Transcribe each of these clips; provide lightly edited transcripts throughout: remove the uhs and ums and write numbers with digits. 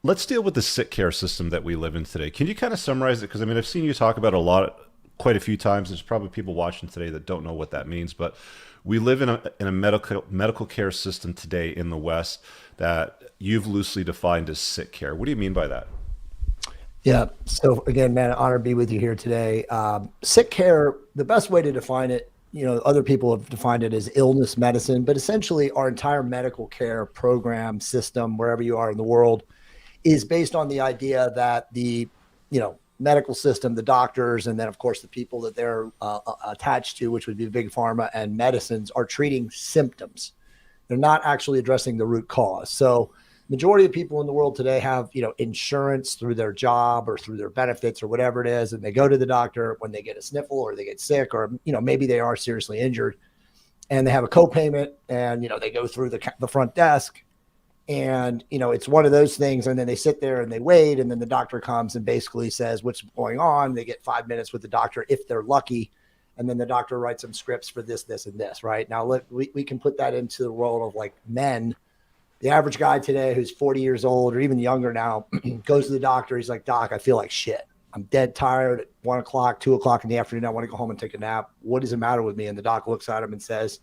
let's deal with the sick care system that we live in today. Can you kind of summarize it? Because I mean, I've seen you talk about it a lot, quite a few times. There's probably people watching today that don't know what that means, but we live in a medical care system today in the West that you've loosely defined as sick care. What do you mean by that? Yeah. So again, man, honor to be with you here today. Sick care, the best way to define it, other people have defined it as illness medicine, but essentially our entire medical care program system, wherever you are in the world, is based on the idea that medical system, the doctors, and then of course the people that they're attached to, which would be big pharma and medicines, are treating symptoms. They're not actually addressing the root cause. So majority of people in the world today have, insurance through their job or through their benefits or whatever it is. And they go to the doctor when they get a sniffle or they get sick, or, maybe they are seriously injured and they have a copayment and, they go through the front desk and, it's one of those things. And then they sit there and they wait. And then the doctor comes and basically says, what's going on? They get 5 minutes with the doctor if they're lucky. And then the doctor writes them scripts for this, this, and this, right? Now, we can put that into the world of like men. The average guy today who's 40 years old or even younger now goes to the doctor. He's like, Doc, I feel like shit. I'm dead tired at 1 o'clock, 2 o'clock in the afternoon. I want to go home and take a nap. What is the matter with me? And the doc looks at him and says,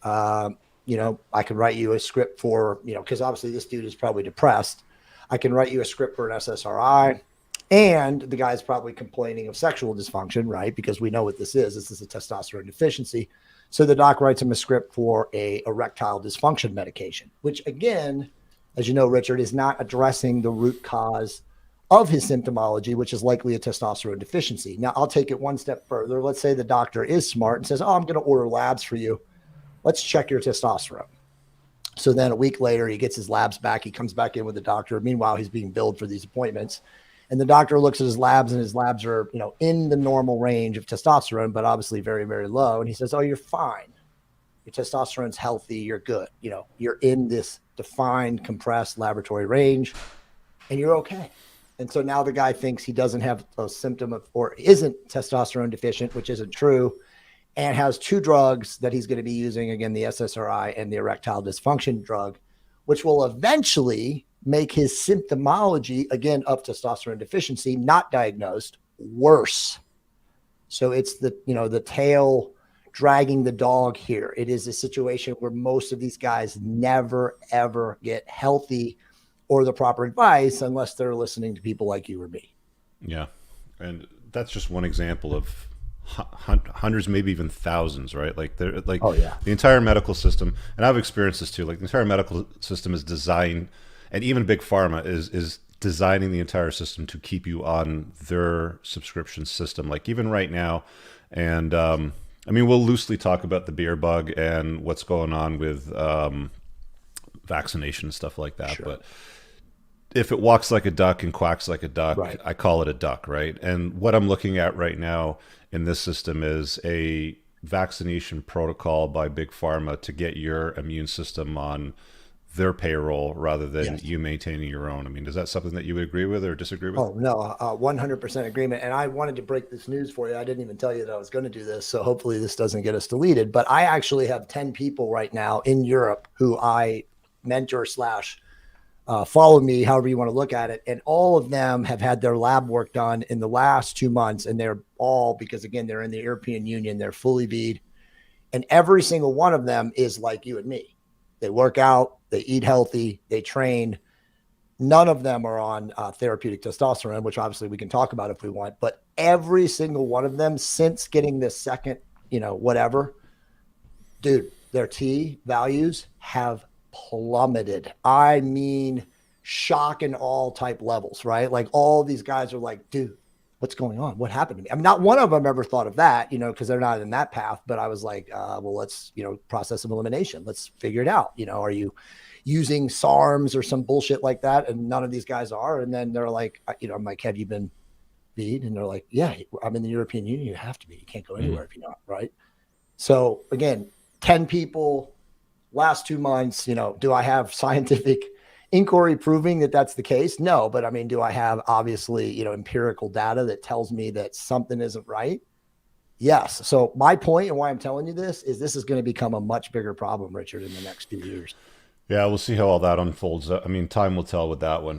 I can write you a script for, because obviously this dude is probably depressed. I can write you a script for an SSRI. And the guy's probably complaining of sexual dysfunction, right? Because we know what this is. This is a testosterone deficiency. So the doc writes him a script for a erectile dysfunction medication, which again, as you know, Richard, is not addressing the root cause of his symptomology, which is likely a testosterone deficiency. Now, I'll take it one step further. Let's say the doctor is smart and says, oh, I'm going to order labs for you. Let's check your testosterone. So then a week later, he gets his labs back. He comes back in with the doctor. Meanwhile, he's being billed for these appointments. And the doctor looks at his labs and his labs are, in the normal range of testosterone, but obviously very, very low. And he says, oh, you're fine. Your testosterone's healthy. You're good. You're in this defined, compressed laboratory range and you're okay. And so now the guy thinks he doesn't have a symptom of, or isn't testosterone deficient, which isn't true, and has two drugs that he's going to be using, again, the SSRI and the erectile dysfunction drug, which will eventually make his symptomology, again, of testosterone deficiency, not diagnosed, worse. So it's the tail dragging the dog here. It is a situation where most of these guys never, ever get healthy or the proper advice unless they're listening to people like you or me. Yeah. And that's just one example of hundreds, maybe even thousands, right? Like they're like, oh yeah, the entire medical system, and I've experienced this too. Like the entire medical system is designed, and even big pharma is designing the entire system to keep you on their subscription system. Like even right now, and I mean, we'll loosely talk about the beer bug and what's going on with vaccination and stuff like that, sure. But if it walks like a duck and quacks like a duck, right, I call it a duck, right? And what I'm looking at right now in this system is a vaccination protocol by big pharma to get your immune system on their payroll rather than yes, you maintaining your own. I mean, is that something that you would agree with or disagree with? Oh no, 100% agreement. And I wanted to break this news for you. I didn't even tell you that I was going to do this. So hopefully this doesn't get us deleted, but I actually have 10 people right now in Europe who I mentor slash follow me, however you want to look at it. And all of them have had their lab work done in the last 2 months. And they're all, because again, they're in the European Union, they're fully V'd. And every single one of them is like you and me. They work out, they eat healthy, they train. None of them are on therapeutic testosterone, which obviously we can talk about if we want, but every single one of them since getting this second, whatever, dude, their T values have plummeted. I mean, shock and awe type levels, right? Like all these guys are like, dude, what's going on? What happened to me? I mean, not one of them ever thought of that, because they're not in that path, but I was like, well, let's, process of elimination. Let's figure it out. Are you using SARMs or some bullshit like that? And none of these guys are. And then they're like, I'm like, have you been V'd? And they're like, yeah, I'm in the European Union. You have to be. You can't go anywhere if you're not, right? So again, 10 people, last 2 months, do I have scientific inquiry proving that that's the case? No, but I mean, do I have obviously, empirical data that tells me that something isn't right? Yes. So my point and why I'm telling you this is going to become a much bigger problem, Richard, in the next few years. Yeah, we'll see how all that unfolds. I mean, time will tell with that one.